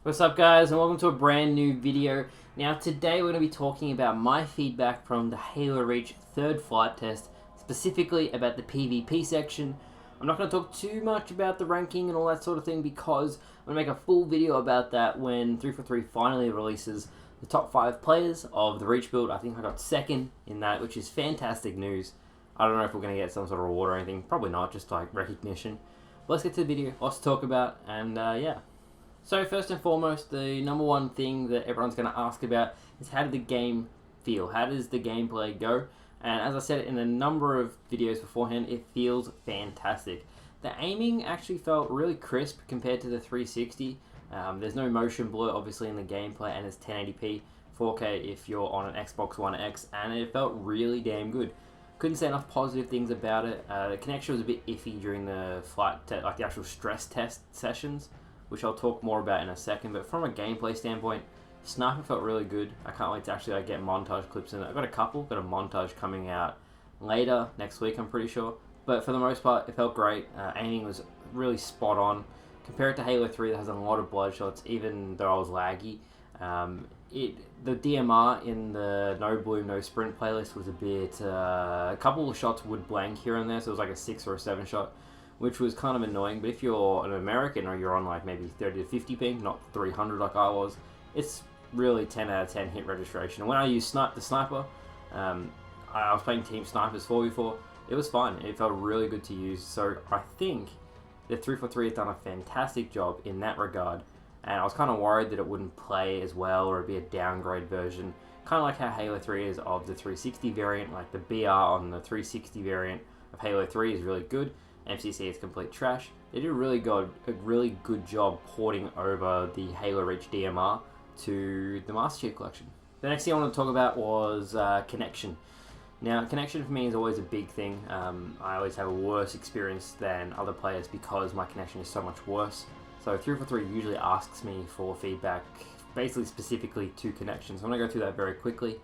What's up guys, and welcome to a brand new video. Now today we're going to be talking about my feedback from the Halo Reach third flight test, specifically about the PvP section. I'm not going to talk too much about the ranking and all that sort of thing because I'm going to make a full video about that when 343 finally releases the top 5 players of the Reach build. I think I got second in that, which is fantastic news. I don't know if we're going to get some sort of reward or anything, probably not, just like recognition. But let's get to the video, lots to talk about, and yeah. So first and foremost, the number one thing that everyone's going to ask about is how did the game feel? How does the gameplay go? And as I said in a number of videos beforehand, it feels fantastic. The aiming actually felt really crisp compared to the 360. There's no motion blur obviously in the gameplay, and it's 1080p, 4K if you're on an Xbox One X, and it felt really damn good. Couldn't say enough positive things about it. The connection was a bit iffy during the flight, like the actual stress test sessions, which I'll talk more about in a second, but from a gameplay standpoint, Sniper felt really good. I can't wait to actually get montage clips in it. I've got a couple, got a montage coming out later, next week I'm pretty sure, but for the most part, it felt great. Aiming was really spot on. Compared to Halo 3 that has a lot of bloodshots, even though I was laggy. The DMR in the No Bloom, No Sprint playlist was a bit, a couple of shots would blank here and there, so it was like a 6 or a 7 shot, which was kind of annoying. But if you're an American or you're on like maybe 30 to 50 ping, not 300 like I was, it's really 10 out of 10 hit registration. And when I used the sniper, I was playing Team Snipers 4v4, it was fine. It felt really good to use. So I think the 343 has done a fantastic job in that regard. And I was kind of worried that it wouldn't play as well or it'd be a downgrade version. Kind of like how Halo 3 is of the 360 variant, like the BR on the 360 variant of Halo 3 is really good. MCC is complete trash. They did a really good job porting over the Halo Reach DMR to the Masterchief collection. The next thing I want to talk about was connection. Now, connection for me is always a big thing. I always have a worse experience than other players because my connection is so much worse. So 343 usually asks me for feedback, basically specifically to connections. I'm going to go through that very quickly.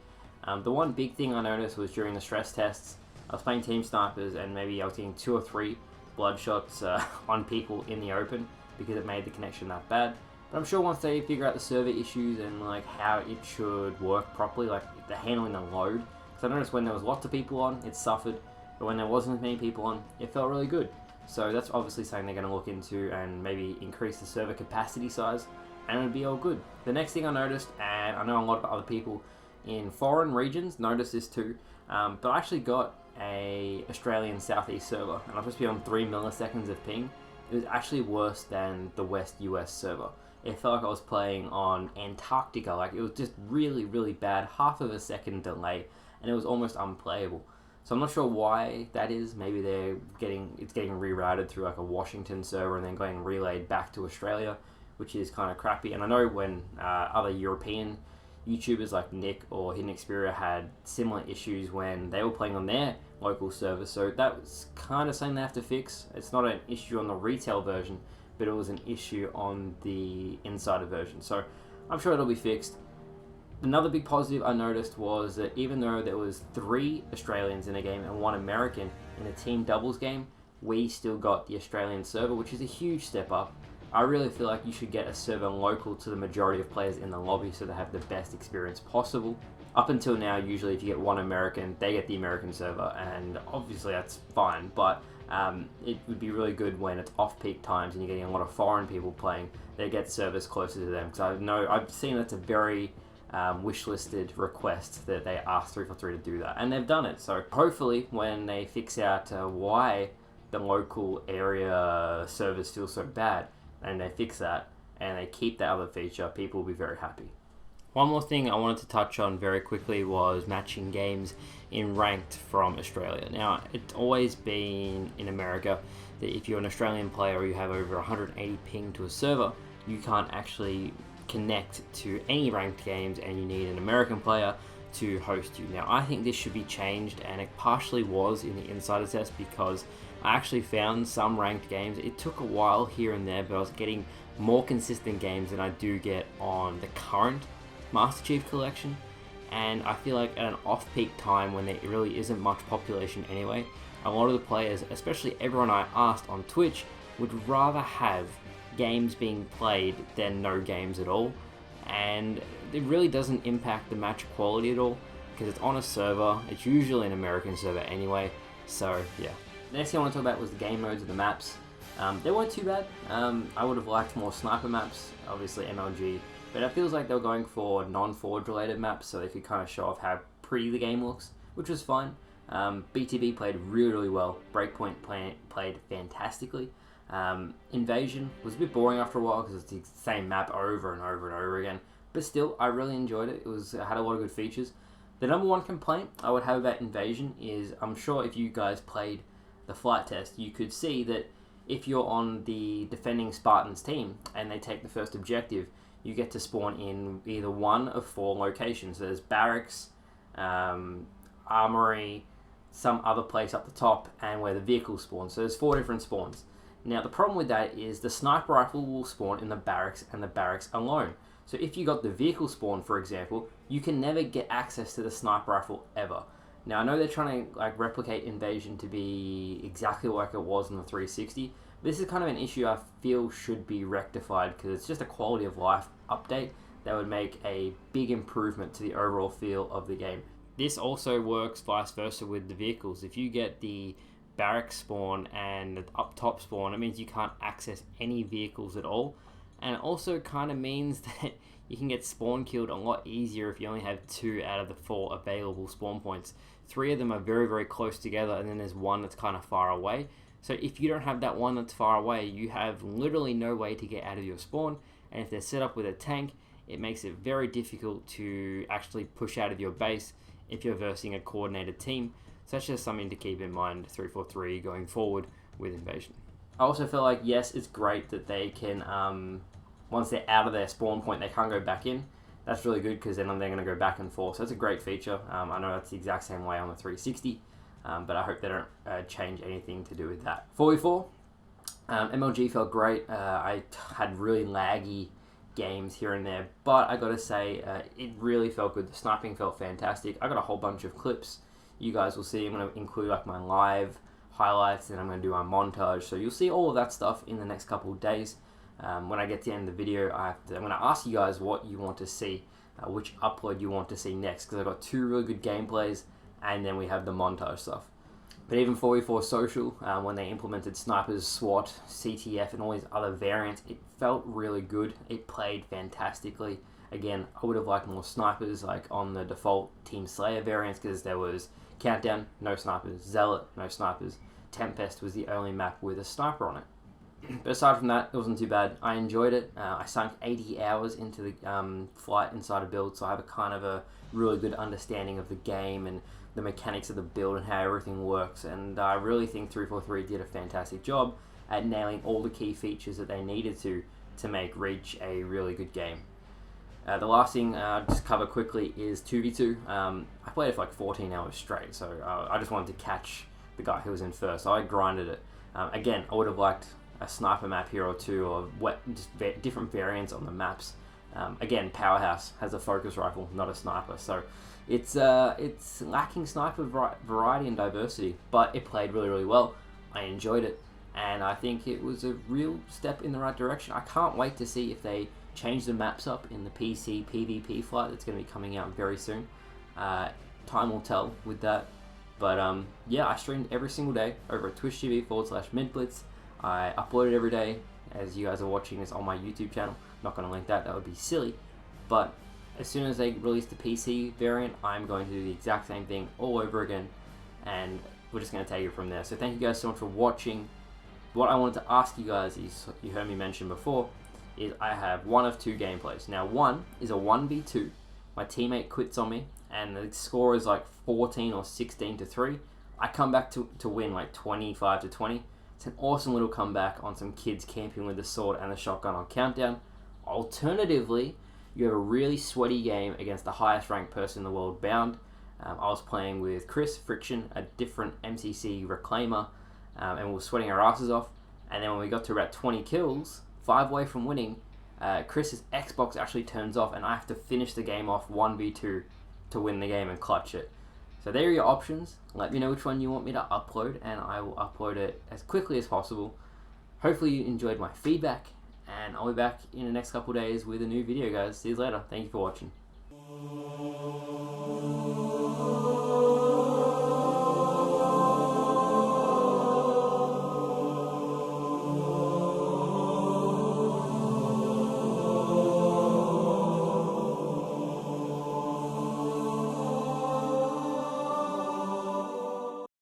The one big thing I noticed was during the stress tests, I was playing Team Snipers and maybe I was getting 2 or 3 bloodshots on people in the open because it made the connection that bad. But I'm sure once they figure out the server issues and like how it should work properly, like the handling the load, because I noticed when there was lots of people on, it suffered, but when there wasn't as many people on, it felt really good. So that's obviously something they're going to look into and maybe increase the server capacity size, and it'll be all good. The next thing I noticed, and I know a lot of other people in foreign regions noticed this too, but I actually got a Australian Southeast server, and I was supposed to be on 3 milliseconds of ping. It was actually worse than the West US server. It felt like I was playing on Antarctica, like it was just really, really bad, half of a second delay, and it was almost unplayable. So I'm not sure why that is. Maybe it's getting rerouted through like a Washington server and then going relayed back to Australia, which is kind of crappy. And I know when other European YouTubers like Nick or Hidden Xperia had similar issues when they were playing on their local servers, so that was kind of something they have to fix. It's not an issue on the retail version, but it was an issue on the insider version, so I'm sure it'll be fixed. Another big positive I noticed was that even though there was 3 Australians in a game and 1 American in a team doubles game, we still got the Australian server, which is a huge step up. I really feel like you should get a server local to the majority of players in the lobby so they have the best experience possible. Up until now, usually if you get 1 American, they get the American server, and obviously that's fine, but it would be really good when it's off-peak times and you're getting a lot of foreign people playing, they get servers closer to them, because I've seen that's a very wish-listed request that they asked 343 to do that, and they've done it. So hopefully when they fix out why the local area servers feel so bad, and they fix that and they keep that other feature, people will be very happy. One more thing I wanted to touch on very quickly was matching games in ranked from Australia. Now, it's always been in America that if you're an Australian player or you have over 180 ping to a server, you can't actually connect to any ranked games and you need an American player to host you. Now, I think this should be changed, and it partially was in the insider test because I actually found some ranked games. It took a while here and there, but I was getting more consistent games than I do get on the current Masterchief collection, and I feel like at an off-peak time when there really isn't much population anyway, a lot of the players, especially everyone I asked on Twitch, would rather have games being played than no games at all, and it really doesn't impact the match quality at all because it's on a server. It's usually an American server anyway, so yeah. The next thing I want to talk about was the game modes of the maps. They weren't too bad. I would have liked more sniper maps, obviously MLG, but it feels like they were going for non-Forge related maps so they could kind of show off how pretty the game looks, which was fine. BTB played really well. Breakpoint played fantastically. Invasion was a bit boring after a while because it's the same map over and over and over again, but still, I really enjoyed it. It had a lot of good features. The number one complaint I would have about Invasion is, I'm sure if you guys played the flight test, you could see that if you're on the defending Spartans team and they take the first objective, you get to spawn in either one of 4 locations. So there's barracks, armory, some other place up the top, and where the vehicles spawn. So there's 4 different spawns. Now the problem with that is the sniper rifle will spawn in the barracks and the barracks alone. So if you got the vehicle spawn, for example, you can never get access to the sniper rifle ever. Now I know they're trying to replicate Invasion to be exactly like it was in the 360. This is kind of an issue I feel should be rectified because it's just a quality of life update that would make a big improvement to the overall feel of the game. This also works vice versa with the vehicles. If you get the barrack spawn and the up top spawn, it means you can't access any vehicles at all. And it also kind of means that you can get spawn killed a lot easier if you only have 2 out of the 4 available spawn points. 3 of them are very close together, and then there's one that's kind of far away. So if you don't have that one that's far away, you have literally no way to get out of your spawn. And if they're set up with a tank, it makes it very difficult to actually push out of your base if you're versing a coordinated team. So that's just something to keep in mind, 343 going forward with Invasion. I also feel like, yes, it's great that they can, once they're out of their spawn point, they can't go back in. That's really good because then they're going to go back and forth. So it's a great feature. I know that's the exact same way on the 360, but I hope they don't change anything to do with that. 4v4, MLG felt great. I had really laggy games here and there, but I gotta say, it really felt good. The sniping felt fantastic. I got a whole bunch of clips you guys will see. I'm going to include like my live highlights, and I'm going to do my montage, so you'll see all of that stuff in the next couple of days. When I get to the end of the video, I'm going to ask you guys what you want to see, which upload you want to see next, because I've got 2 really good gameplays, and then we have the montage stuff. But even 4v4 Social, when they implemented Snipers, SWAT, CTF, and all these other variants, it felt really good. It played fantastically. Again, I would have liked more snipers, like on the default Team Slayer variants, because there was Countdown, no snipers, Zealot, no snipers, Tempest was the only map with a sniper on it. But aside from that, it wasn't too bad. I enjoyed it. I sunk 80 hours into the flight inside a build, so I have a kind of a really good understanding of the game and the mechanics of the build and how everything works. And I really think 343 did a fantastic job at nailing all the key features that they needed to make Reach a really good game. The last thing I'll just cover quickly is 2v2. I played it for like 14 hours straight, so I just wanted to catch the guy who was in first, so I grinded it. Again, I would have liked a sniper map here or 2, or just different variants on the maps. Again, Powerhouse has a focus rifle, not a sniper, so it's lacking sniper variety and diversity, but it played really well. I enjoyed it, and I think it was a real step in the right direction. I can't wait to see if they change the maps up in the PC PvP flight that's going to be coming out very soon. Time will tell with that. But yeah, I streamed every single day over at twitch.tv/MintBlitz. I upload it every day. As you guys are watching this on my YouTube channel, not going to link that would be silly. But as soon as they release the PC variant, I'm going to do the exact same thing all over again, and we're just going to take it from there. So thank you guys so much for watching. What I wanted to ask you guys is, you heard me mention before, is I have one of 2 gameplays. Now, one is a 1v2. My teammate quits on me, and the score is like 14 or 16 to 3. I come back to win like 25 to 20. It's an awesome little comeback on some kids camping with the sword and the shotgun on Countdown. Alternatively, you have a really sweaty game against the highest ranked person in the world, Bound. I was playing with Chris, Friction, a different MCC reclaimer, and we were sweating our asses off. And then when we got to about 20 kills, 5 away from winning, Chris's Xbox actually turns off, and I have to finish the game off 1v2 to win the game and clutch it. So there are your options. Let me know which one you want me to upload, and I will upload it as quickly as possible. Hopefully you enjoyed my feedback, and I'll be back in the next couple of days with a new video, guys. See you later. Thank you for watching.